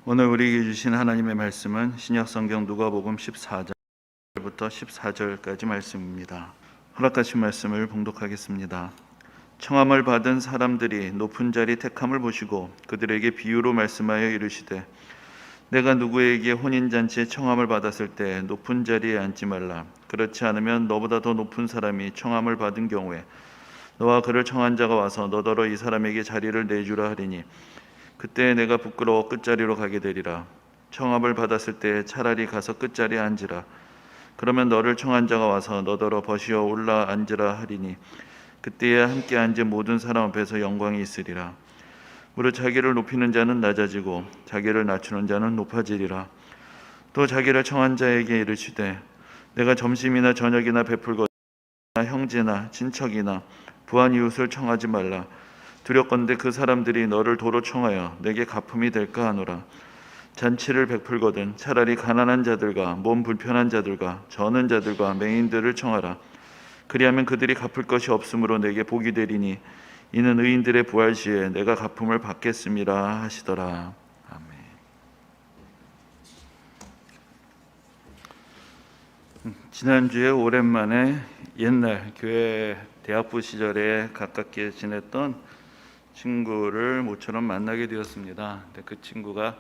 오늘 우리에게 주신 하나님의 말씀은 신약성경 누가복음 14절부터 14절까지 말씀입니다. 허락하신 말씀을 봉독하겠습니다. 청함을 받은 사람들이 높은 자리 택함을 보시고 그들에게 비유로 말씀하여 이르시되 내가 누구에게 혼인잔치에 청함을 받았을 때 높은 자리에 앉지 말라. 그렇지 않으면 너보다 더 높은 사람이 청함을 받은 경우에 너와 그를 청한 자가 와서 너더러 이 사람에게 자리를 내주라 하리니 그때 내가 부끄러워 끝자리로 가게 되리라. 청함을 받았을 때 차라리 가서 끝자리에 앉으라. 그러면 너를 청한 자가 와서 너더러 버시어 올라 앉으라 하리니 그때에 함께 앉은 모든 사람 앞에서 영광이 있으리라. 무릇 자기를 높이는 자는 낮아지고 자기를 낮추는 자는 높아지리라. 또 자기를 청한 자에게 이르시되 내가 점심이나 저녁이나 베풀거나 형제나 친척이나 부한 이웃을 청하지 말라. 두렵건대 그 사람들이 너를 도로 청하여 내게 갚음이 될까 하노라. 잔치를 베풀거든 차라리 가난한 자들과 몸 불편한 자들과 저는 자들과 맹인들을 청하라. 그리하면 그들이 갚을 것이 없으므로 내게 복이 되리니 이는 의인들의 부활 시에 내가 갚음을 받겠음이라 하시더라. 아멘. 지난주에 오랜만에 옛날 교회 대학부 시절에 가깝게 지냈던 친구를 모처럼 만나게 되었습니다. 근데 그 친구가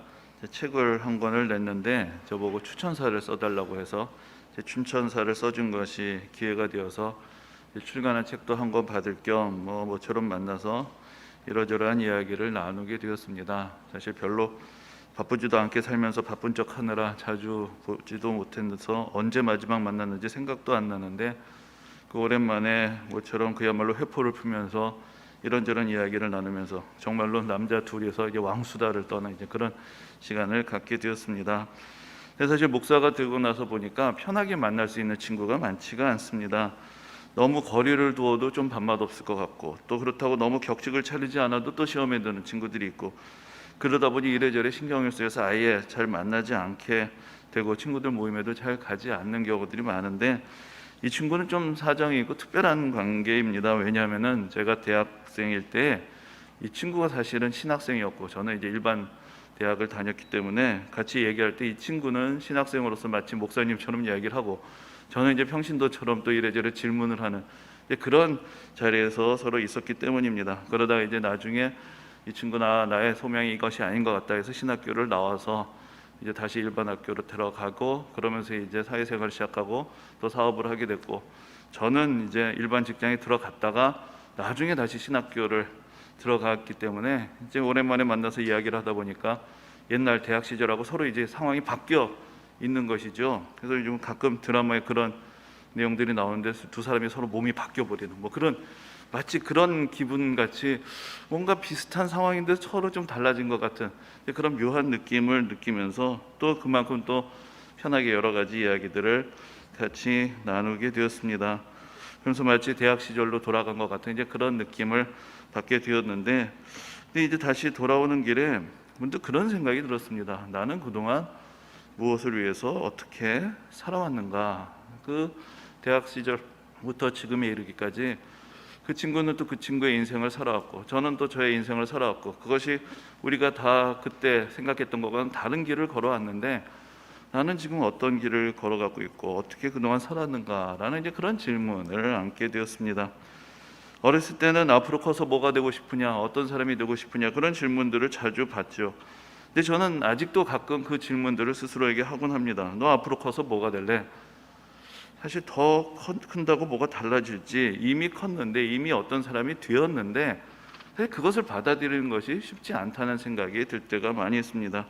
책을 한 권을 냈는데 저보고 추천사를 써달라고 해서 제 추천사를 써준 것이 기회가 되어서 출간한 책도 한 권 받을 겸 모처럼 만나서 이러저러한 이야기를 나누게 되었습니다. 사실 별로 바쁘지도 않게 살면서 바쁜 척 하느라 자주 보지도 못해서 언제 마지막 만났는지 생각도 안 나는데 그 오랜만에 모처럼 그야말로 회포를 풀면서 이런저런 이야기를 나누면서 정말로 남자 둘이서 이제 왕수다를 떠는 이제 그런 시간을 갖게 되었습니다. 사실 목사가 되고 나서 보니까 편하게 만날 수 있는 친구가 많지가 않습니다. 너무 거리를 두어도 좀 밥맛 없을 것 같고 또 그렇다고 너무 격식을 차리지 않아도 또 시험에 드는 친구들이 있고 그러다 보니 이래저래 신경을 쓰여서 아예 잘 만나지 않게 되고 친구들 모임에도 잘 가지 않는 경우들이 많은데 이 친구는 좀 사정이 있고 특별한 관계입니다. 왜냐하면은 제가 대학생일 때 이 친구가 사실은 신학생이었고 저는 이제 일반 대학을 다녔기 때문에 같이 얘기할 때 이 친구는 신학생으로서 마치 목사님처럼 이야기를 하고 저는 이제 평신도처럼 또 이래저래 질문을 하는 그런 자리에서 서로 있었기 때문입니다. 그러다가 이제 나중에 이 친구나 나의 소명이 이것이 아닌 것 같다 해서 신학교를 나와서 이제 다시 일반 학교로 들어가고 그러면서 이제 사회생활을 시작하고 또 사업을 하게 됐고 저는 이제 일반 직장에 들어갔다가 나중에 다시 신학교를 들어갔기 때문에 이제 오랜만에 만나서 이야기를 하다 보니까 옛날 대학 시절하고 서로 이제 상황이 바뀌어 있는 것이죠. 그래서 요즘 가끔 드라마에 그런 내용들이 나오는데 두 사람이 서로 몸이 바뀌어 버리는 그런 마치 그런 기분 같이 뭔가 비슷한 상황인데 서로 좀 달라진 것 같은 그런 묘한 느낌을 느끼면서 또 그만큼 또 편하게 여러 가지 이야기들을 같이 나누게 되었습니다. 그래서 마치 대학 시절로 돌아간 것 같은 이제 그런 느낌을 받게 되었는데 근데 이제 다시 돌아오는 길에 문득 그런 생각이 들었습니다. 나는 그동안 무엇을 위해서 어떻게 살아왔는가. 그 대학 시절부터 지금에 이르기까지 그 친구는 또 그 친구의 인생을 살아왔고 저는 또 저의 인생을 살아왔고 그것이 우리가 다 그때 생각했던 것과는 다른 길을 걸어왔는데 나는 지금 어떤 길을 걸어가고 있고 어떻게 그동안 살았는가라는 이제 그런 질문을 안게 되었습니다. 어렸을 때는 앞으로 커서 뭐가 되고 싶으냐, 어떤 사람이 되고 싶으냐 그런 질문들을 자주 받죠. 근데 저는 아직도 가끔 그 질문들을 스스로에게 하곤 합니다. 너 앞으로 커서 뭐가 될래? 사실 더 큰다고 뭐가 달라질지 이미 컸는데 이미 어떤 사람이 되었는데 사실 그것을 받아들이는 것이 쉽지 않다는 생각이 들 때가 많이 있습니다.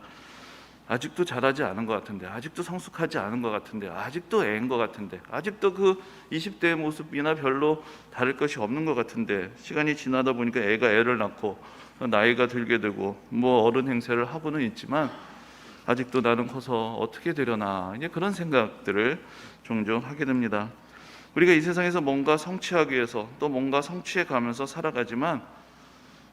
아직도 잘하지 않은 것 같은데 아직도 성숙하지 않은 것 같은데 아직도 애인 것 같은데 아직도 그 20대의 모습이나 별로 다를 것이 없는 것 같은데 시간이 지나다 보니까 애가 애를 낳고 나이가 들게 되고 어른 행세를 하고는 있지만 아직도 나는 커서 어떻게 되려나 이제 그런 생각들을 종종 하게 됩니다. 우리가 이 세상에서 뭔가 성취하기 위해서 또 뭔가 성취해 가면서 살아가지만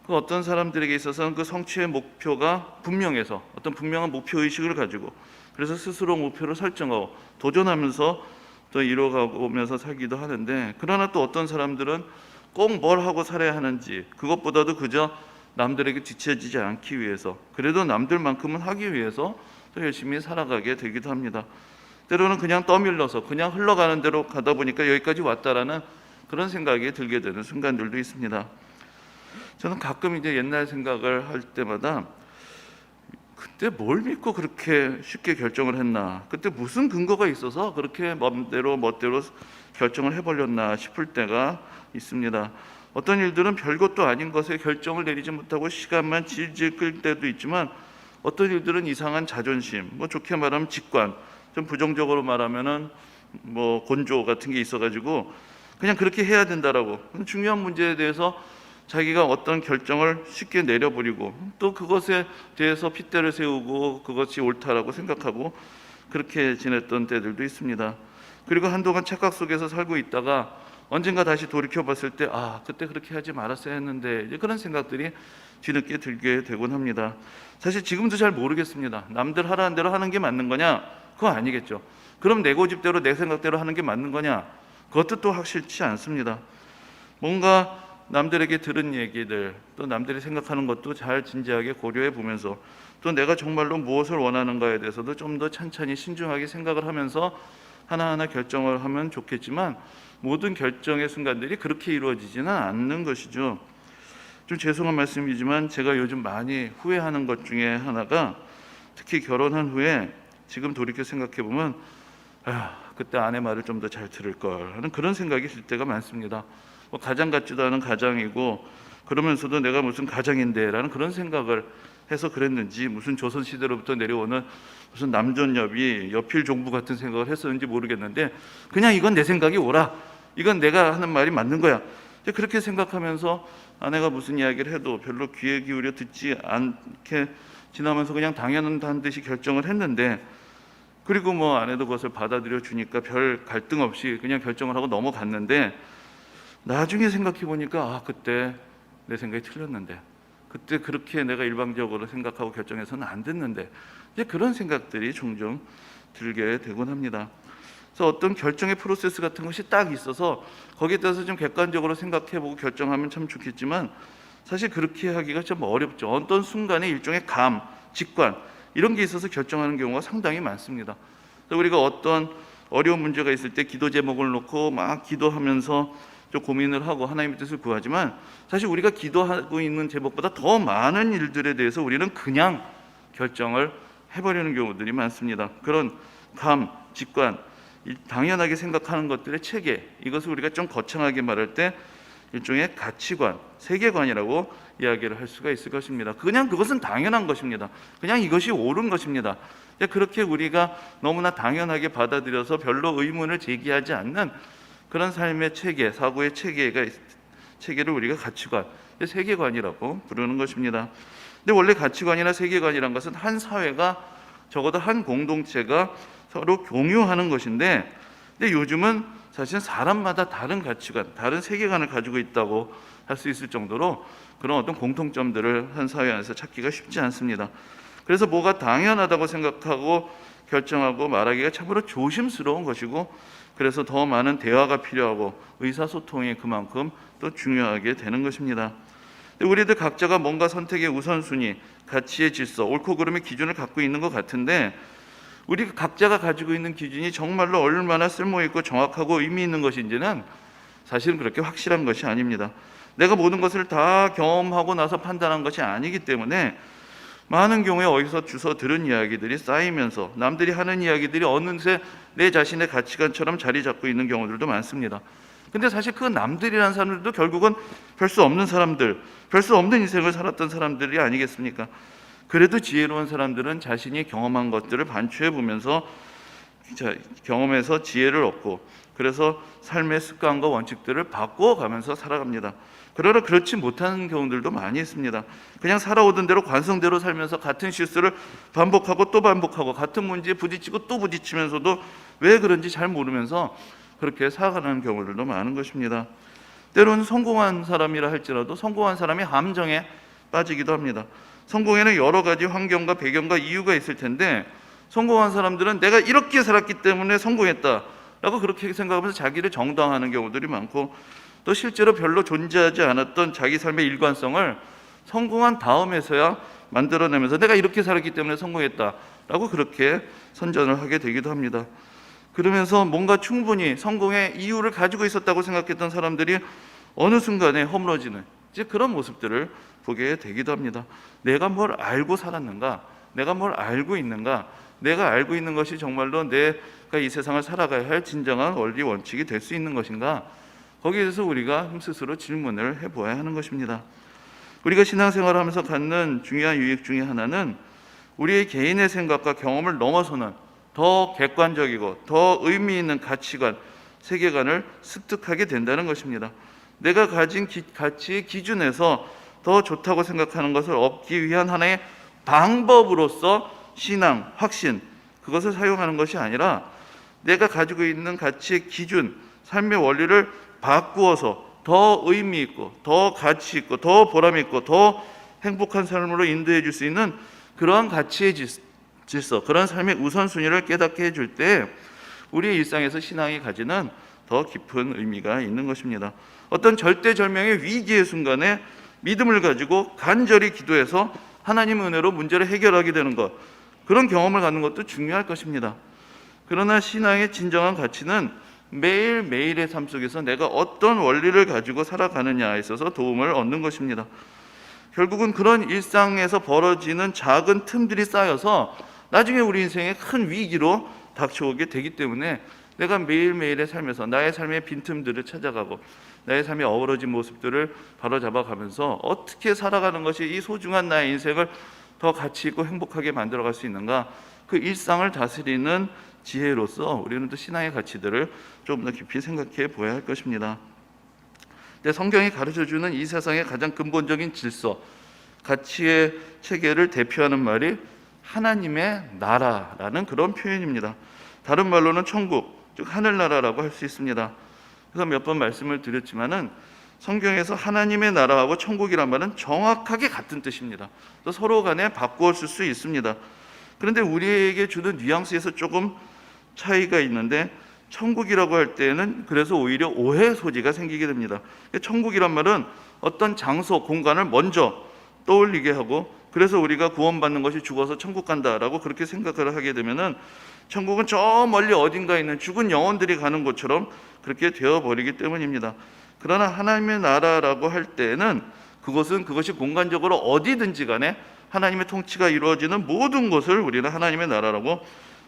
그 어떤 사람들에게 있어서는 그 성취의 목표가 분명해서 어떤 분명한 목표의식을 가지고 그래서 스스로 목표를 설정하고 도전하면서 또 이뤄가면서 살기도 하는데 그러나 또 어떤 사람들은 꼭 뭘 하고 살아야 하는지 그것보다도 그저 남들에게 뒤처지지 않기 위해서, 그래도 남들만큼은 하기 위해서 또 열심히 살아가게 되기도 합니다. 때로는 그냥 떠밀러서 그냥 흘러가는 대로 가다 보니까 여기까지 왔다라는 그런 생각이 들게 되는 순간들도 있습니다. 저는 가끔 이제 옛날 생각을 할 때마다 그때 뭘 믿고 그렇게 쉽게 결정을 했나, 그때 무슨 근거가 있어서 그렇게 멋대로 결정을 해버렸나 싶을 때가 있습니다. 어떤 일들은 별것도 아닌 것에 결정을 내리지 못하고 시간만 질질 끌 때도 있지만, 어떤 일들은 이상한 자존심, 좋게 말하면 직관, 좀 부정적으로 말하면은 곤조 같은 게 있어가지고 그냥 그렇게 해야 된다라고 중요한 문제에 대해서 자기가 어떤 결정을 쉽게 내려버리고 또 그것에 대해서 핏대를 세우고 그것이 옳다라고 생각하고 그렇게 지냈던 때들도 있습니다. 그리고 한동안 착각 속에서 살고 있다가 언젠가 다시 돌이켜봤을 때 그때 그렇게 하지 말았어야 했는데, 이제 그런 생각들이 뒤늦게 들게 되곤 합니다. 사실 지금도 잘 모르겠습니다. 남들 하라는 대로 하는 게 맞는 거냐? 그거 아니겠죠. 그럼 내 고집대로 내 생각대로 하는 게 맞는 거냐? 그것도 또 확실치 않습니다. 뭔가 남들에게 들은 얘기들, 또 남들이 생각하는 것도 잘 진지하게 고려해 보면서, 또 내가 정말로 무엇을 원하는가에 대해서도 좀 더 찬찬히 신중하게 생각을 하면서 하나하나 결정을 하면 좋겠지만, 모든 결정의 순간들이 그렇게 이루어지지는 않는 것이죠. 좀 죄송한 말씀이지만 제가 요즘 많이 후회하는 것 중에 하나가, 특히 결혼한 후에 지금 돌이켜 생각해 보면 그때 아내 말을 좀 더 잘 들을 걸 하는 그런 생각이 들 때가 많습니다. 가장 같지도 않은 가장이고 그러면서도 내가 무슨 가장인데 라는 그런 생각을 해서 그랬는지, 무슨 조선시대로부터 내려오는 무슨 남존여비 여필 종부 같은 생각을 했었는지 모르겠는데, 그냥 이건 내 생각이 옳아, 이건 내가 하는 말이 맞는 거야, 그렇게 생각하면서 아내가 무슨 이야기를 해도 별로 귀에 기울여 듣지 않게 지나면서 그냥 당연한 듯이 결정을 했는데, 그리고 아내도 그것을 받아들여 주니까 별 갈등 없이 그냥 결정을 하고 넘어갔는데, 나중에 생각해 보니까 그때 내 생각이 틀렸는데, 그때 그렇게 내가 일방적으로 생각하고 결정해서는 안 됐는데, 이제 그런 생각들이 종종 들게 되곤 합니다. 그래서 어떤 결정의 프로세스 같은 것이 딱 있어서 거기에 대해서 좀 객관적으로 생각해보고 결정하면 참 좋겠지만, 사실 그렇게 하기가 좀 어렵죠. 어떤 순간에 일종의 감, 직관 이런 게 있어서 결정하는 경우가 상당히 많습니다. 그래서 우리가 어떤 어려운 문제가 있을 때 기도 제목을 놓고 막 기도하면서 좀 고민을 하고 하나님의 뜻을 구하지만, 사실 우리가 기도하고 있는 제목보다 더 많은 일들에 대해서 우리는 그냥 결정을 해버리는 경우들이 많습니다. 그런 감, 직관, 당연하게 생각하는 것들의 체계, 이것을 우리가 좀 거창하게 말할 때 일종의 가치관, 세계관이라고 이야기를 할 수가 있을 것입니다. 그냥 그것은 당연한 것입니다. 그냥 이것이 옳은 것입니다. 그렇게 우리가 너무나 당연하게 받아들여서 별로 의문을 제기하지 않는 그런 삶의 체계, 사고의 체계를 우리가 가치관, 세계관이라고 부르는 것입니다. 근데 원래 가치관이나 세계관이란 것은 한 사회가, 적어도 한 공동체가 서로 공유하는 것인데, 근데 요즘은 사실 사람마다 다른 가치관, 다른 세계관을 가지고 있다고 할 수 있을 정도로 그런 어떤 공통점들을 한 사회 안에서 찾기가 쉽지 않습니다. 그래서 뭐가 당연하다고 생각하고 결정하고 말하기가 참으로 조심스러운 것이고, 그래서 더 많은 대화가 필요하고 의사소통이 그만큼 또 중요하게 되는 것입니다. 우리들 각자가 뭔가 선택의 우선순위, 가치의 질서, 옳고 그름의 기준을 갖고 있는 것 같은데, 우리 각자가 가지고 있는 기준이 정말로 얼마나 쓸모있고 정확하고 의미 있는 것인지는 사실은 그렇게 확실한 것이 아닙니다. 내가 모든 것을 다 경험하고 나서 판단한 것이 아니기 때문에 많은 경우에 어디서 주워 들은 이야기들이 쌓이면서 남들이 하는 이야기들이 어느새 내 자신의 가치관처럼 자리 잡고 있는 경우들도 많습니다. 근데 사실 그 남들이라는 사람들도 결국은 별 수 없는 사람들, 별 수 없는 인생을 살았던 사람들이 아니겠습니까? 그래도 지혜로운 사람들은 자신이 경험한 것들을 반추해 보면서 경험해서 지혜를 얻고, 그래서 삶의 습관과 원칙들을 바꿔가면서 살아갑니다. 그러나 그렇지 못한 경우들도 많이 있습니다. 그냥 살아오던 대로 관성대로 살면서 같은 실수를 반복하고 또 반복하고 같은 문제에 부딪히고 또 부딪히면서도 왜 그런지 잘 모르면서 그렇게 살아가는 경우들도 많은 것입니다. 때로는 성공한 사람이라 할지라도 성공한 사람이 함정에 빠지기도 합니다. 성공에는 여러 가지 환경과 배경과 이유가 있을 텐데, 성공한 사람들은 내가 이렇게 살았기 때문에 성공했다라고 그렇게 생각하면서 자기를 정당화하는 경우들이 많고, 또 실제로 별로 존재하지 않았던 자기 삶의 일관성을 성공한 다음에서야 만들어내면서 내가 이렇게 살았기 때문에 성공했다라고 그렇게 선전을 하게 되기도 합니다. 그러면서 뭔가 충분히 성공의 이유를 가지고 있었다고 생각했던 사람들이 어느 순간에 허물어지는 이제 그런 모습들을 보게 되기도 합니다. 내가 뭘 알고 살았는가? 내가 뭘 알고 있는가? 내가 알고 있는 것이 정말로 내가 이 세상을 살아가야 할 진정한 원리 원칙이 될 수 있는 것인가? 거기에 대해서 우리가 스스로 질문을 해보아야 하는 것입니다. 우리가 신앙생활을 하면서 갖는 중요한 유익 중에 하나는 우리의 개인의 생각과 경험을 넘어서는 더 객관적이고 더 의미 있는 가치관, 세계관을 습득하게 된다는 것입니다. 내가 가진 가치의 기준에서 더 좋다고 생각하는 것을 얻기 위한 하나의 방법으로서 신앙, 확신, 그것을 사용하는 것이 아니라 내가 가지고 있는 가치의 기준, 삶의 원리를 바꾸어서 더 의미 있고 더 가치 있고 더 보람 있고 더 행복한 삶으로 인도해 줄 수 있는 그러한 가치의 질서, 그런 삶의 우선순위를 깨닫게 해줄 때 우리의 일상에서 신앙이 가지는 더 깊은 의미가 있는 것입니다. 어떤 절대절명의 위기의 순간에 믿음을 가지고 간절히 기도해서 하나님의 은혜로 문제를 해결하게 되는 것, 그런 경험을 갖는 것도 중요할 것입니다. 그러나 신앙의 진정한 가치는 매일매일의 삶 속에서 내가 어떤 원리를 가지고 살아가느냐에 있어서 도움을 얻는 것입니다. 결국은 그런 일상에서 벌어지는 작은 틈들이 쌓여서 나중에 우리 인생에 큰 위기로 닥쳐오게 되기 때문에 내가 매일매일의 삶에서 나의 삶의 빈틈들을 찾아가고 나의 삶의 어우러진 모습들을 바로잡아가면서 어떻게 살아가는 것이 이 소중한 나의 인생을 더 가치 있고 행복하게 만들어갈 수 있는가, 그 일상을 다스리는 지혜로서 우리는 또 신앙의 가치들을 좀 더 깊이 생각해 보아야 할 것입니다. 성경이 가르쳐주는 이 세상의 가장 근본적인 질서, 가치의 체계를 대표하는 말이 하나님의 나라라는 그런 표현입니다. 다른 말로는 천국, 즉 하늘나라라고 할 수 있습니다. 그래서 몇 번 말씀을 드렸지만은 성경에서 하나님의 나라하고 천국이란 말은 정확하게 같은 뜻입니다. 또 서로 간에 바꾸어 쓸 수 있습니다. 그런데 우리에게 주는 뉘앙스에서 조금 차이가 있는데 천국이라고 할 때는 그래서 오히려 오해 소지가 생기게 됩니다. 천국이란 말은 어떤 장소, 공간을 먼저 떠올리게 하고 그래서 우리가 구원받는 것이 죽어서 천국 간다라고 그렇게 생각을 하게 되면은 천국은 저 멀리 어딘가에 있는 죽은 영혼들이 가는 곳처럼 그렇게 되어버리기 때문입니다. 그러나 하나님의 나라라고 할 때는 그것이 공간적으로 어디든지 간에 하나님의 통치가 이루어지는 모든 곳을 우리는 하나님의 나라라고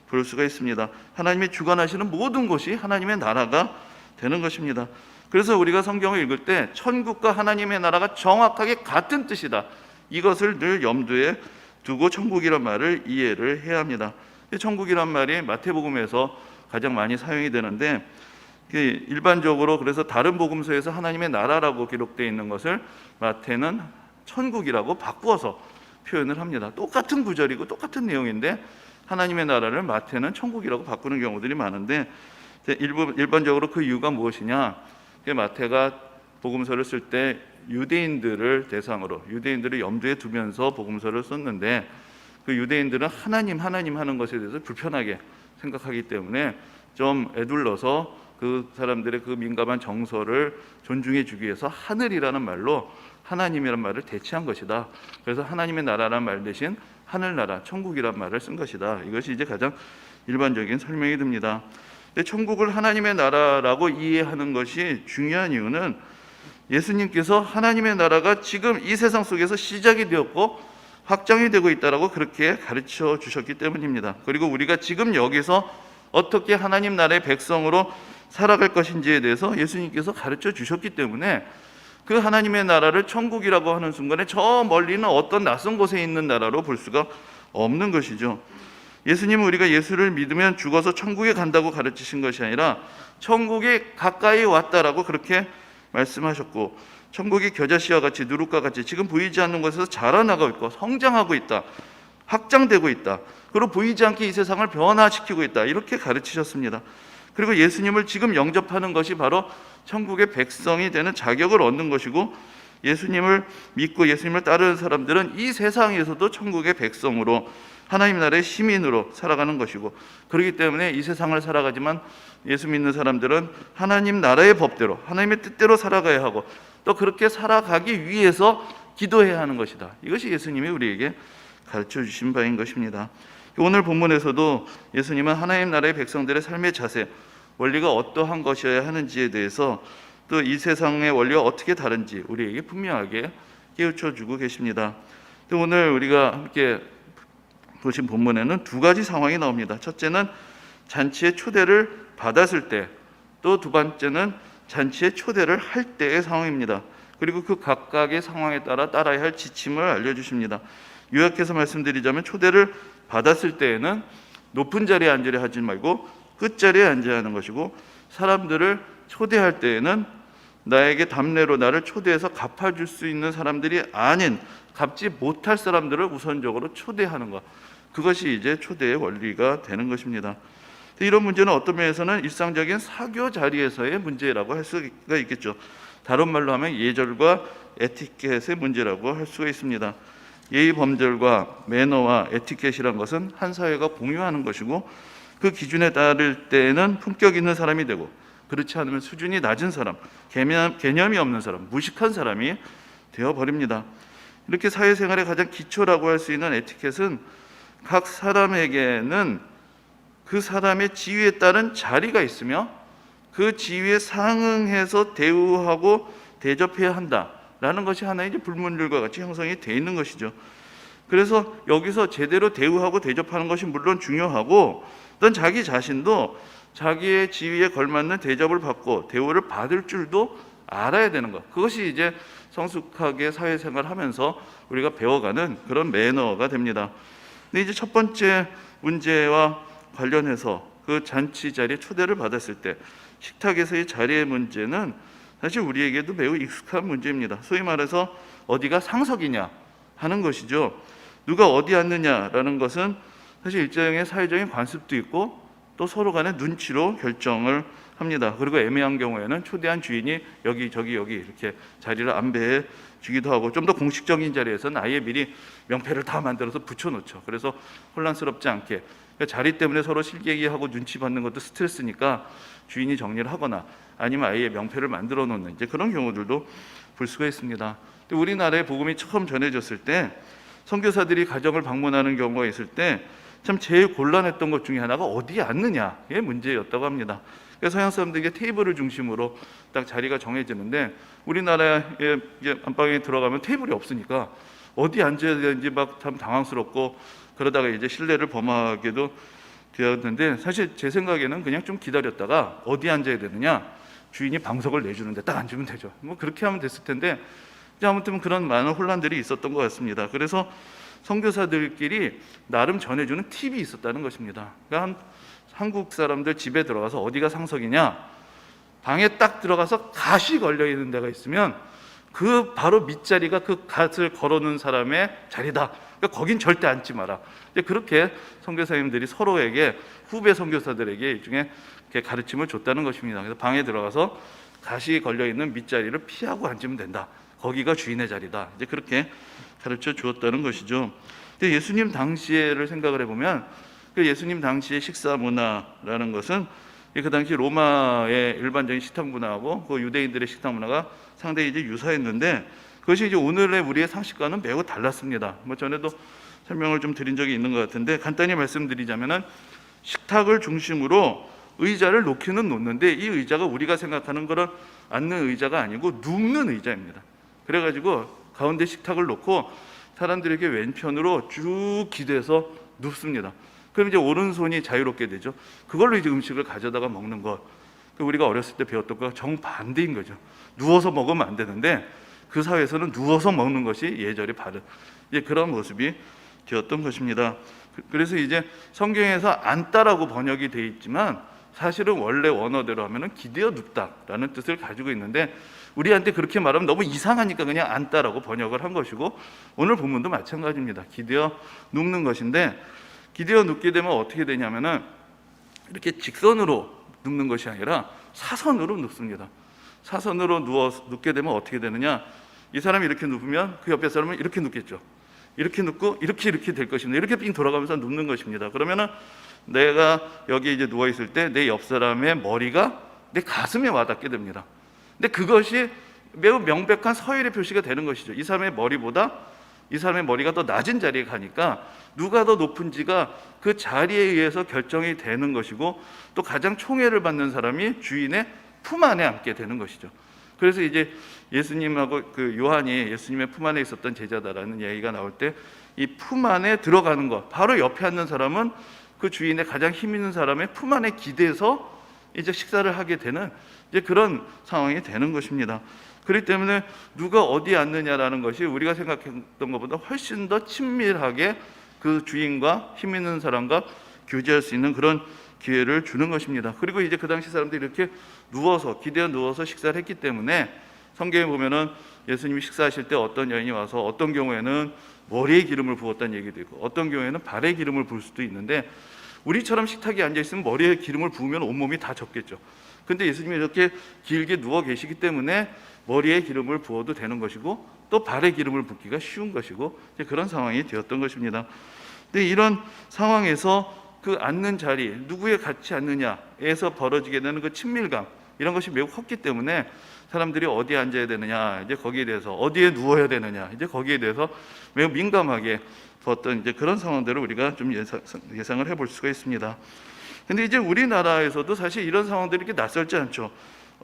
볼 수가 있습니다. 하나님이 주관하시는 모든 곳이 하나님의 나라가 되는 것입니다. 그래서 우리가 성경을 읽을 때 천국과 하나님의 나라가 정확하게 같은 뜻이다, 이것을 늘 염두에 두고 천국이란 말을 이해를 해야 합니다. 천국이란 말이 마태복음에서 가장 많이 사용이 되는데 일반적으로 그래서 다른 복음서에서 하나님의 나라라고 기록되어 있는 것을 마태는 천국이라고 바꾸어서 표현을 합니다. 똑같은 구절이고 똑같은 내용인데 하나님의 나라를 마태는 천국이라고 바꾸는 경우들이 많은데 일반적으로 그 이유가 무엇이냐, 마태가 복음서를 쓸 때 유대인들을 대상으로 유대인들을 염두에 두면서 복음서를 썼는데 그 유대인들은 하나님 하는 것에 대해서 불편하게 생각하기 때문에 좀 에둘러서 그 사람들의 그 민감한 정서를 존중해 주기 위해서 하늘이라는 말로 하나님이라는 말을 대체한 것이다. 그래서 하나님의 나라라는 말 대신 하늘나라, 천국이란 말을 쓴 것이다. 이것이 이제 가장 일반적인 설명이 됩니다. 근데 천국을 하나님의 나라라고 이해하는 것이 중요한 이유는 예수님께서 하나님의 나라가 지금 이 세상 속에서 시작이 되었고 확장이 되고 있다라고 그렇게 가르쳐 주셨기 때문입니다. 그리고 우리가 지금 여기서 어떻게 하나님 나라의 백성으로 살아갈 것인지에 대해서 예수님께서 가르쳐 주셨기 때문에 그 하나님의 나라를 천국이라고 하는 순간에 저 멀리는 어떤 낯선 곳에 있는 나라로 볼 수가 없는 것이죠. 예수님은 우리가 예수를 믿으면 죽어서 천국에 간다고 가르치신 것이 아니라 천국이 가까이 왔다라고 그렇게 말씀하셨고, 천국이 겨자씨와 같이 누룩과 같이 지금 보이지 않는 곳에서 자라나고 있고 성장하고 있다, 확장되고 있다, 그리고 보이지 않게 이 세상을 변화시키고 있다, 이렇게 가르치셨습니다. 그리고 예수님을 지금 영접하는 것이 바로 천국의 백성이 되는 자격을 얻는 것이고, 예수님을 믿고 예수님을 따르는 사람들은 이 세상에서도 천국의 백성으로 하나님 나라의 시민으로 살아가는 것이고, 그렇기 때문에 이 세상을 살아가지만 예수 믿는 사람들은 하나님 나라의 법대로 하나님의 뜻대로 살아가야 하고 또 그렇게 살아가기 위해서 기도해야 하는 것이다. 이것이 예수님이 우리에게 가르쳐 주신 바인 것입니다. 오늘 본문에서도 예수님은 하나님 나라의 백성들의 삶의 자세, 원리가 어떠한 것이어야 하는지에 대해서 또 이 세상의 원리와 어떻게 다른지 우리에게 분명하게 깨우쳐 주고 계십니다. 또 오늘 우리가 함께 보신 본문에는 두 가지 상황이 나옵니다. 첫째는 잔치의 초대를 받았을 때, 또 두 번째는 잔치의 초대를 할 때의 상황입니다. 그리고 그 각각의 상황에 따라 따라야 할 지침을 알려주십니다. 요약해서 말씀드리자면 초대를 받았을 때에는 높은 자리에 앉으려 하지 말고 끝자리에 앉아야 하는 것이고, 사람들을 초대할 때에는 나에게 답례로 나를 초대해서 갚아줄 수 있는 사람들이 아닌 갚지 못할 사람들을 우선적으로 초대하는 것, 그것이 이제 초대의 원리가 되는 것입니다. 이런 문제는 어떤 면에서는 일상적인 사교 자리에서의 문제라고 할 수가 있겠죠. 다른 말로 하면 예절과 에티켓의 문제라고 할 수가 있습니다. 예의 범절과 매너와 에티켓이란 것은 한 사회가 공유하는 것이고, 그 기준에 따를 때에는 품격 있는 사람이 되고, 그렇지 않으면 수준이 낮은 사람, 개념이 없는 사람, 무식한 사람이 되어버립니다. 이렇게 사회생활의 가장 기초라고 할 수 있는 에티켓은 각 사람에게는 그 사람의 지위에 따른 자리가 있으며 그 지위에 상응해서 대우하고 대접해야 한다라는 것이 하나의 이제 불문율과 같이 형성이 되어 있는 것이죠. 그래서 여기서 제대로 대우하고 대접하는 것이 물론 중요하고, 어떤 자기 자신도 자기의 지위에 걸맞는 대접을 받고 대우를 받을 줄도 알아야 되는 것, 그것이 이제 성숙하게 사회생활을 하면서 우리가 배워가는 그런 매너가 됩니다. 근데 이제 첫 번째 문제와 관련해서 그 잔치 자리에 초대를 받았을 때 식탁에서의 자리의 문제는 사실 우리에게도 매우 익숙한 문제입니다. 소위 말해서 어디가 상석이냐 하는 것이죠. 누가 어디 앉느냐라는 것은 사실 일정의 사회적인 관습도 있고 또 서로 간의 눈치로 결정을 합니다. 그리고 애매한 경우에는 초대한 주인이 여기 저기 여기 이렇게 자리를 안배해 주기도 하고, 좀 더 공식적인 자리에서는 아예 미리 명패를 다 만들어서 붙여놓죠. 그래서 혼란스럽지 않게, 그러니까 자리 때문에 서로 실갱이하고 눈치 받는 것도 스트레스니까 주인이 정리를 하거나 아니면 아예 명패를 만들어 놓는 이제 그런 경우들도 볼 수가 있습니다. 우리나라에 복음이 처음 전해졌을 때 선교사들이 가정을 방문하는 경우가 있을 때 참 제일 곤란했던 것 중에 하나가 어디에 앉느냐의 문제였다고 합니다. 그래서 서양 사람들에게 테이블을 중심으로 딱 자리가 정해지는데, 우리나라의 안방에 들어가면 테이블이 없으니까 어디 앉아야 되는지 막 참 당황스럽고, 그러다가 이제 신뢰를 범하게도 되었는데, 사실 제 생각에는 그냥 좀 기다렸다가 어디 앉아야 되느냐, 주인이 방석을 내주는데 딱 앉으면 되죠. 뭐 그렇게 하면 됐을 텐데, 아무튼 그런 많은 혼란들이 있었던 것 같습니다. 그래서 선교사들끼리 나름 전해주는 팁이 있었다는 것입니다. 그러니까 한국 사람들 집에 들어가서 어디가 상석이냐, 방에 딱 들어가서 갓이 걸려 있는 데가 있으면 그 바로 밑자리가 그 갓을 걸어놓은 사람의 자리다. 그러니까 거긴 절대 앉지 마라. 그렇게 선교사님들이 서로에게, 후배 선교사들에게 일종의 가르침을 줬다는 것입니다. 그래서 방에 들어가서 갓이 걸려 있는 밑자리를 피하고 앉으면 된다. 거기가 주인의 자리다. 이제 그렇게 가르쳐 주었다는 것이죠. 근데 예수님 당시에를 생각을 해보면, 그 예수님 당시의 식사 문화라는 것은 그 당시 로마의 일반적인 식탁 문화하고 그 유대인들의 식탁 문화가 상당히 이제 유사했는데, 그것이 이제 오늘의 우리의 상식과는 매우 달랐습니다. 뭐 전에도 설명을 좀 드린 적이 있는 것 같은데, 간단히 말씀드리자면은 식탁을 중심으로 의자를 놓기는 놓는데, 이 의자가 우리가 생각하는 그런 앉는 의자가 아니고 눕는 의자입니다. 그래가지고 가운데 식탁을 놓고 사람들에게 왼편으로 쭉 기대서 눕습니다. 그럼 이제 오른손이 자유롭게 되죠. 그걸로 이제 음식을 가져다가 먹는 것, 우리가 어렸을 때 배웠던 거 정반대인 거죠. 누워서 먹으면 안 되는데 그 사회에서는 누워서 먹는 것이 예절이 바른 이제 그런 모습이 되었던 것입니다. 그래서 이제 성경에서 앉다라고 번역이 되어 있지만 사실은 원래 원어대로 하면은 기대어 눕다라는 뜻을 가지고 있는데, 우리한테 그렇게 말하면 너무 이상하니까 그냥 앉다라고 번역을 한 것이고, 오늘 본문도 마찬가지입니다. 기대어 눕는 것인데, 기대어 눕게 되면 어떻게 되냐면은 이렇게 직선으로 눕는 것이 아니라 사선으로 눕습니다. 사선으로 눕게 되면 어떻게 되느냐, 이 사람이 이렇게 눕으면 그 옆에 사람은 이렇게 눕겠죠. 이렇게 눕고 이렇게 될 것입니다. 이렇게 빙 돌아가면서 눕는 것입니다. 그러면은 내가 여기 이제 누워 있을 때 내 옆 사람의 머리가 내 가슴에 와닿게 됩니다. 근데 그것이 매우 명백한 서열의 표시가 되는 것이죠. 이 사람의 머리보다 이 사람의 머리가 더 낮은 자리에 가니까 누가 더 높은지가 그 자리에 의해서 결정이 되는 것이고, 또 가장 총애를 받는 사람이 주인의 품 안에 앉게 되는 것이죠. 그래서 이제 예수님하고 그 요한이 예수님의 품 안에 있었던 제자다라는 얘기가 나올 때 이 품 안에 들어가는 것, 바로 옆에 앉는 사람은 그 주인의 가장 힘 있는 사람의 품 안에 기대서 이제 식사를 하게 되는 이제 그런 상황이 되는 것입니다. 그렇기 때문에 누가 어디에 앉느냐라는 것이 우리가 생각했던 것보다 훨씬 더 친밀하게 그 주인과 힘 있는 사람과 교제할 수 있는 그런 기회를 주는 것입니다. 그리고 이제 그 당시 사람들이 이렇게 누워서 기대어 누워서 식사를 했기 때문에 성경에 보면은 예수님이 식사하실 때 어떤 여인이 와서 어떤 경우에는 머리에 기름을 부었다는 얘기도 있고 어떤 경우에는 발에 기름을 부을 수도 있는데, 우리처럼 식탁에 앉아 있으면 머리에 기름을 부으면 온몸이 다 젖겠죠. 근데 예수님이 이렇게 길게 누워 계시기 때문에 머리에 기름을 부어도 되는 것이고 또 발에 기름을 붓기가 쉬운 것이고 그런 상황이 되었던 것입니다. 근데 이런 상황에서 그 앉는 자리, 누구에 같이 앉느냐에서 벌어지게 되는 그 친밀감, 이런 것이 매우 컸기 때문에 사람들이 어디에 앉아야 되느냐, 이제 거기에 대해서 어디에 누워야 되느냐, 이제 거기에 대해서 매우 민감하게 어떤 이제 그런 상황들을 우리가 좀 예상을 해볼 수가 있습니다. 근데 이제 우리나라에서도 사실 이런 상황들이 이렇게 낯설지 않죠.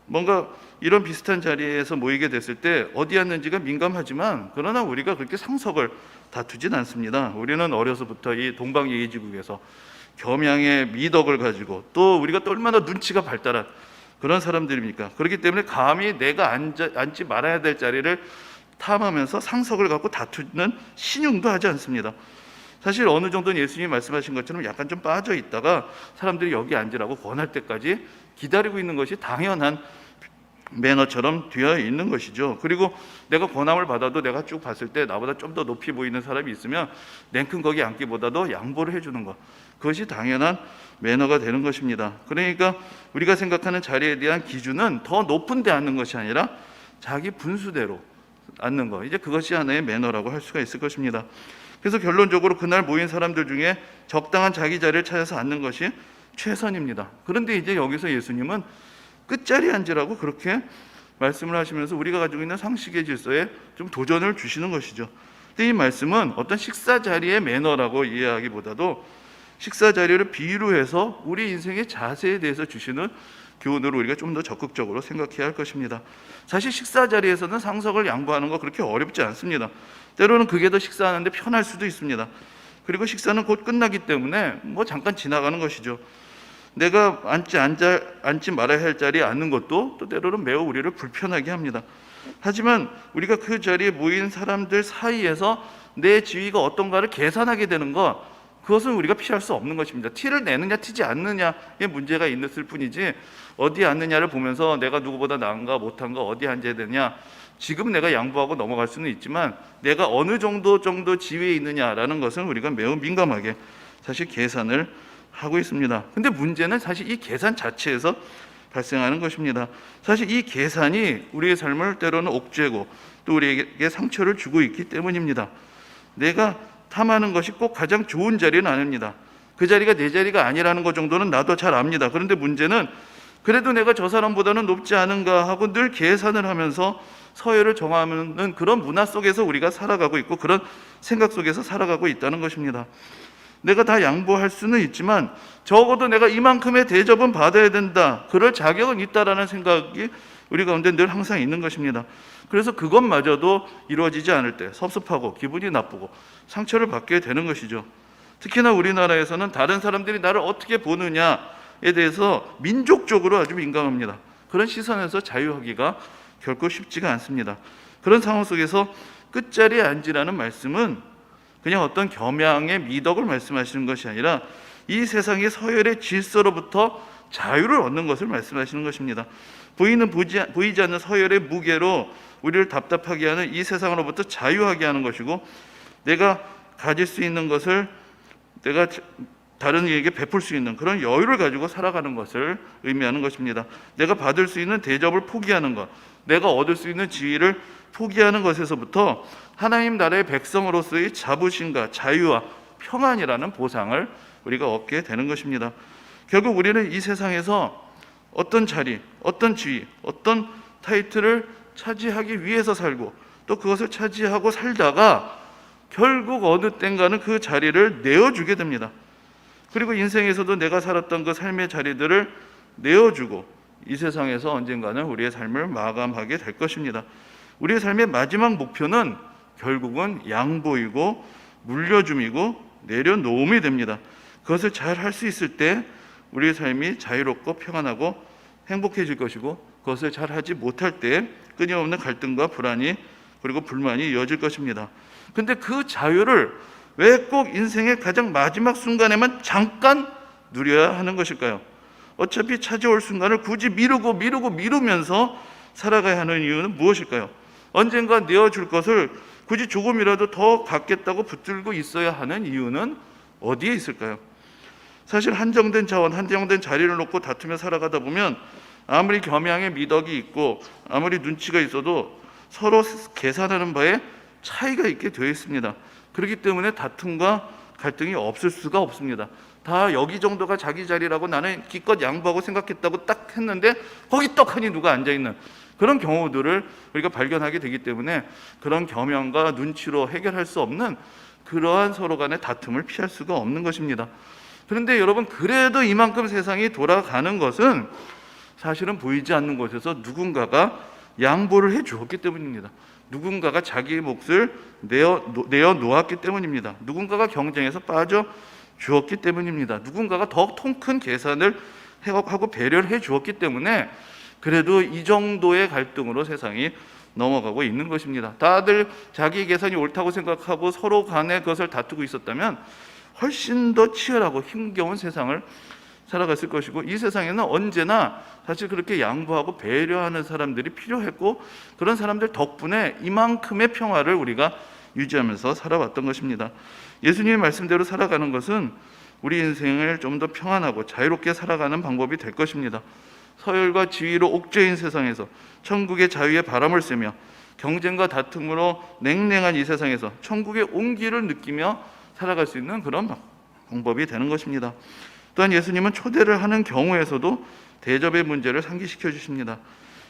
뭔가 이런 비슷한 자리에서 모이게 됐을 때 어디 앉는지가 민감하지만, 그러나 우리가 그렇게 상석을 다투진 않습니다. 우리는 어려서부터 이 동방예의지국에서 겸양의 미덕을 가지고 또 우리가 또 얼마나 눈치가 발달한 그런 사람들입니까? 그렇기 때문에 감히 내가 앉지 말아야 될 자리를 탐하면서 상석을 갖고 다투는 신용도 하지 않습니다. 사실 어느 정도는 예수님이 말씀하신 것처럼 약간 좀 빠져 있다가 사람들이 여기 앉으라고 권할 때까지 기다리고 있는 것이 당연한 매너처럼 되어 있는 것이죠. 그리고 내가 권함을 받아도 내가 쭉 봤을 때 나보다 좀 더 높이 보이는 사람이 있으면 냉큼 거기 앉기보다도 양보를 해주는 것, 그것이 당연한 매너가 되는 것입니다. 그러니까 우리가 생각하는 자리에 대한 기준은 더 높은 데 앉는 것이 아니라 자기 분수대로 앉는 것, 이제 그것이 하나의 매너라고 할 수가 있을 것입니다. 그래서 결론적으로 그날 모인 사람들 중에 적당한 자기 자리를 찾아서 앉는 것이 최선입니다. 그런데 이제 여기서 예수님은 끝자리에 앉으라고 그렇게 말씀을 하시면서 우리가 가지고 있는 상식의 질서에 좀 도전을 주시는 것이죠. 근데 이 말씀은 어떤 식사 자리의 매너라고 이해하기보다도 식사 자리를 비유로 해서 우리 인생의 자세에 대해서 주시는 교훈으로 우리가 좀 더 적극적으로 생각해야 할 것입니다. 사실 식사 자리에서는 상석을 양보하는 거 그렇게 어렵지 않습니다. 때로는 그게 더 식사하는데 편할 수도 있습니다. 그리고 식사는 곧 끝나기 때문에 뭐 잠깐 지나가는 것이죠. 내가 앉지 말아야 할 자리에 앉는 것도 또 때로는 매우 우리를 불편하게 합니다. 하지만 우리가 그 자리에 모인 사람들 사이에서 내 지위가 어떤가를 계산하게 되는 것, 그것은 우리가 피할 수 없는 것입니다. 티를 내느냐 튀지 않느냐의 문제가 있을 뿐이지, 어디에 앉느냐를 보면서 내가 누구보다 나은가 못한가, 어디에 앉아야 되냐, 지금 내가 양보하고 넘어갈 수는 있지만 내가 어느 정도 지위에 있느냐라는 것은 우리가 매우 민감하게 사실 계산을 하고 있습니다. 근데 문제는 사실 이 계산 자체에서 발생하는 것입니다. 사실 이 계산이 우리의 삶을 때로는 옥죄고 또 우리에게 상처를 주고 있기 때문입니다. 내가 탐하는 것이 꼭 가장 좋은 자리는 아닙니다. 그 자리가 내 자리가 아니라는 것 정도는 나도 잘 압니다. 그런데 문제는 그래도 내가 저 사람보다는 높지 않은가 하고 늘 계산을 하면서 서열을 정하는 그런 문화 속에서 우리가 살아가고 있고 그런 생각 속에서 살아가고 있다는 것입니다. 내가 다 양보할 수는 있지만 적어도 내가 이만큼의 대접은 받아야 된다, 그럴 자격은 있다라는 생각이 우리 가운데 늘 항상 있는 것입니다. 그래서 그것마저도 이루어지지 않을 때 섭섭하고 기분이 나쁘고 상처를 받게 되는 것이죠. 특히나 우리나라에서는 다른 사람들이 나를 어떻게 보느냐에 대해서 민족적으로 아주 민감합니다. 그런 시선에서 자유하기가 결코 쉽지가 않습니다. 그런 상황 속에서 끝자리에 앉으라는 말씀은 그냥 어떤 겸양의 미덕을 말씀하시는 것이 아니라 이 세상의 서열의 질서로부터 자유를 얻는 것을 말씀하시는 것입니다. 보이지 않는 서열의 무게로 우리를 답답하게 하는 이 세상으로부터 자유하게 하는 것이고, 내가 가질 수 있는 것을 내가 다른 이에게 베풀 수 있는 그런 여유를 가지고 살아가는 것을 의미하는 것입니다. 내가 받을 수 있는 대접을 포기하는 것, 내가 얻을 수 있는 지위를 포기하는 것에서부터 하나님 나라의 백성으로서의 자부심과 자유와 평안이라는 보상을 우리가 얻게 되는 것입니다. 결국 우리는 이 세상에서 어떤 자리, 어떤 지위, 어떤 타이틀을 차지하기 위해서 살고 또 그것을 차지하고 살다가 결국 어느 땐가는 그 자리를 내어주게 됩니다. 그리고 인생에서도 내가 살았던 그 삶의 자리들을 내어주고 이 세상에서 언젠가는 우리의 삶을 마감하게 될 것입니다. 우리의 삶의 마지막 목표는 결국은 양보이고 물려줌이고 내려놓음이 됩니다. 그것을 잘 할 수 있을 때 우리의 삶이 자유롭고 평안하고 행복해질 것이고, 그것을 잘 하지 못할 때 끊임없는 갈등과 불안이 그리고 불만이 이어질 것입니다. 근데 그 자유를 왜 꼭 인생의 가장 마지막 순간에만 잠깐 누려야 하는 것일까요? 어차피 찾아올 순간을 굳이 미루면서 살아가야 하는 이유는 무엇일까요? 언젠가 내어줄 것을 굳이 조금이라도 더 갖겠다고 붙들고 있어야 하는 이유는 어디에 있을까요? 사실 한정된 자원, 한정된 자리를 놓고 다투며 살아가다 보면 아무리 겸양의 미덕이 있고 아무리 눈치가 있어도 서로 계산하는 바에 차이가 있게 되어 있습니다. 그렇기 때문에 다툼과 갈등이 없을 수가 없습니다. 다 여기 정도가 자기 자리라고 나는 기껏 양보하고 생각했다고 딱 했는데 거기 떡하니 누가 앉아있는 그런 경우들을 우리가 발견하게 되기 때문에 그런 겸양과 눈치로 해결할 수 없는 그러한 서로 간의 다툼을 피할 수가 없는 것입니다. 그런데 여러분, 그래도 이만큼 세상이 돌아가는 것은 사실은 보이지 않는 곳에서 누군가가 양보를 해 주었기 때문입니다. 누군가가 자기의 몫을 내어 놓았기 때문입니다. 누군가가 경쟁에서 빠져 주었기 때문입니다. 누군가가 더 통 큰 계산을 하고 배려를 해 주었기 때문에 그래도 이 정도의 갈등으로 세상이 넘어가고 있는 것입니다. 다들 자기 계산이 옳다고 생각하고 서로 간에 그것을 다투고 있었다면 훨씬 더 치열하고 힘겨운 세상을 살아갔을 것이고, 이 세상에는 언제나 사실 그렇게 양보하고 배려하는 사람들이 필요했고, 그런 사람들 덕분에 이만큼의 평화를 우리가 유지하면서 살아왔던 것입니다. 예수님의 말씀대로 살아가는 것은 우리 인생을 좀 더 평안하고 자유롭게 살아가는 방법이 될 것입니다. 서열과 지위로 옥죄인 세상에서 천국의 자유의 바람을 쐬며 경쟁과 다툼으로 냉랭한 이 세상에서 천국의 온기를 느끼며 살아갈 수 있는 그런 방법이 되는 것입니다. 또한 예수님은 초대를 하는 경우에서도 대접의 문제를 상기시켜 주십니다.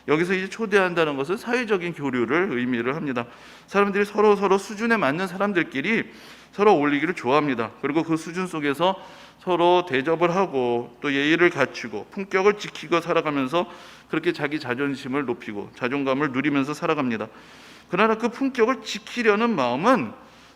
여기서 이제 초대한다는 것은 사회적인 교류를 의미를 합니다. 사람들이 서로 수준에 맞는 사람들끼리 서로 어울리기를 좋아합니다. 그리고 그 수준 속에서 서로 대접을 하고 또 예의를 갖추고 품격을 지키고 살아가면서 그렇게 자기 자존심을 높이고 자존감을 누리면서 살아갑니다. 그러나 그 품격을 지키려는 마음은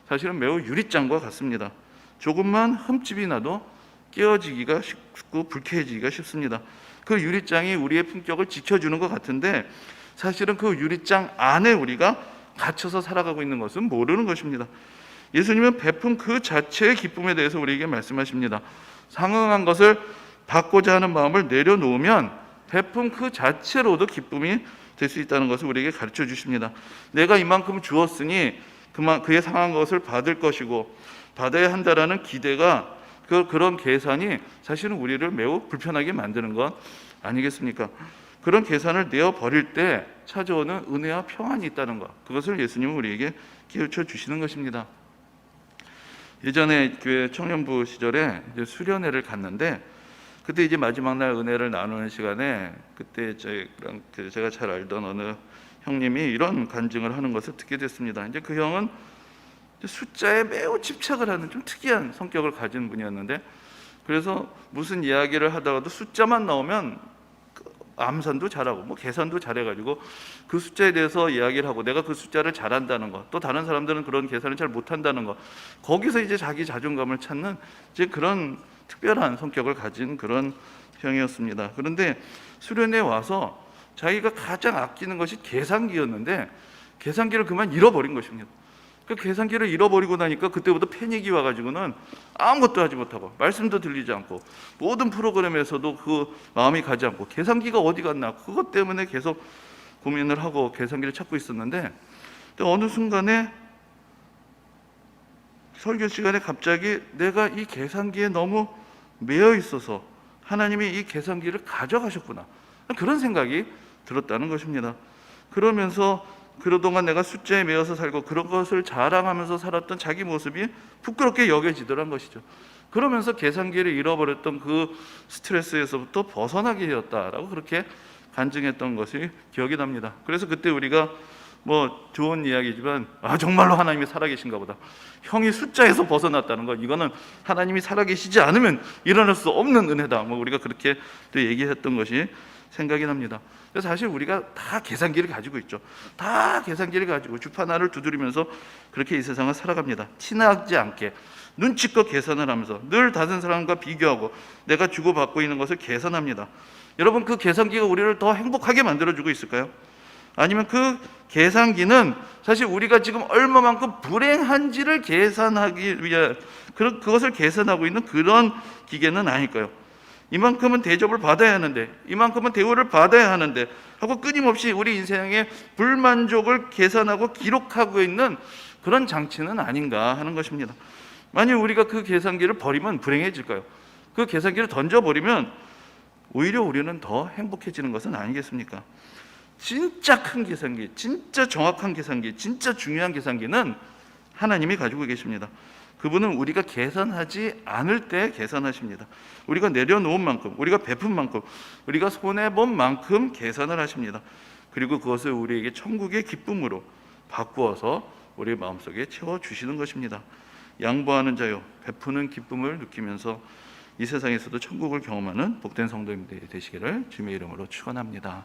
사실은 매우 유리장과 같습니다. 조금만 흠집이 나도 깨어지기가 쉽고 불쾌해지기가 쉽습니다. 그 유리장이 우리의 품격을 지켜주는 것 같은데 사실은 그 유리장 안에 우리가 갇혀서 살아가고 있는 것은 모르는 것입니다. 예수님은 베푼 그 자체의 기쁨에 대해서 우리에게 말씀하십니다. 상응한 것을 받고자 하는 마음을 내려놓으면 베푼 그 자체로도 기쁨이 될 수 있다는 것을 우리에게 가르쳐 주십니다. 내가 이만큼 주었으니 그의 상한 것을 받을 것이고 받아야 한다라는 기대가 그런 계산이 사실은 우리를 매우 불편하게 만드는 것 아니겠습니까? 그런 계산을 내어버릴 때 찾아오는 은혜와 평안이 있다는 것, 그것을 예수님은 우리에게 깨우쳐 주시는 것입니다. 예전에 교회 청년부 시절에 이제 수련회를 갔는데 그때 이제 마지막 날 은혜를 나누는 시간에 그때 제가 잘 알던 어느 형님이 이런 간증을 하는 것을 듣게 됐습니다. 이제 그 형은 숫자에 매우 집착을 하는 좀 특이한 성격을 가진 분이었는데, 그래서 무슨 이야기를 하다가도 숫자만 나오면 암산도 잘하고 뭐 계산도 잘해가지고 그 숫자에 대해서 이야기를 하고 내가 그 숫자를 잘한다는 것, 또 다른 사람들은 그런 계산을 잘 못한다는 것, 거기서 이제 자기 자존감을 찾는 이제 그런 특별한 성격을 가진 그런 형이었습니다. 그런데 수련회에 와서 자기가 가장 아끼는 것이 계산기였는데 계산기를 그만 잃어버린 것입니다. 그 계산기를 잃어버리고 나니까 그때부터 패닉이 와가지고는 아무것도 하지 못하고 말씀도 들리지 않고 모든 프로그램에서도 그 마음이 가지 않고 계산기가 어디 갔나 그것 때문에 계속 고민을 하고 계산기를 찾고 있었는데, 또 어느 순간에 설교 시간에 갑자기 내가 이 계산기에 너무 매여 있어서 하나님이 이 계산기를 가져가셨구나, 그런 생각이 들었다는 것입니다. 그러면서 그동안 내가 숫자에 매여서 살고 그런 것을 자랑하면서 살았던 자기 모습이 부끄럽게 여겨지더란 것이죠. 그러면서 계산기를 잃어버렸던 그 스트레스에서부터 벗어나게 되었다라고 그렇게 간증했던 것이 기억이 납니다. 그래서 그때 우리가 뭐 좋은 이야기지만 정말로 하나님이 살아계신가 보다. 형이 숫자에서 벗어났다는 것, 이거는 하나님이 살아계시지 않으면 일어날 수 없는 은혜다. 뭐 우리가 그렇게 또 얘기했던 것이 생각이 납니다. 그래서 사실 우리가 다 계산기를 가지고 있죠. 다 계산기를 가지고 주판알을 두드리면서 그렇게 이 세상을 살아갑니다. 티나지 않게 눈치껏 계산을 하면서 늘 다른 사람과 비교하고 내가 주고받고 있는 것을 계산합니다. 여러분, 그 계산기가 우리를 더 행복하게 만들어주고 있을까요? 아니면 그 계산기는 사실 우리가 지금 얼마만큼 불행한지를 계산하기 위해 그것을 계산하고 있는 그런 기계는 아닐까요? 이만큼은 대접을 받아야 하는데, 이만큼은 대우를 받아야 하는데 하고 끊임없이 우리 인생의 불만족을 계산하고 기록하고 있는 그런 장치는 아닌가 하는 것입니다. 만약 우리가 그 계산기를 버리면 불행해질까요? 그 계산기를 던져버리면 오히려 우리는 더 행복해지는 것은 아니겠습니까? 진짜 큰 계산기, 진짜 정확한 계산기, 진짜 중요한 계산기는 하나님이 가지고 계십니다. 그분은 우리가 계산하지 않을 때 계산하십니다. 우리가 내려놓은 만큼, 우리가 베푼 만큼, 우리가 손해본 만큼 계산을 하십니다. 그리고 그것을 우리에게 천국의 기쁨으로 바꾸어서 우리 마음속에 채워주시는 것입니다. 양보하는 자요, 베푸는 기쁨을 느끼면서 이 세상에서도 천국을 경험하는 복된 성도님들이 되시기를 주님의 이름으로 축원합니다.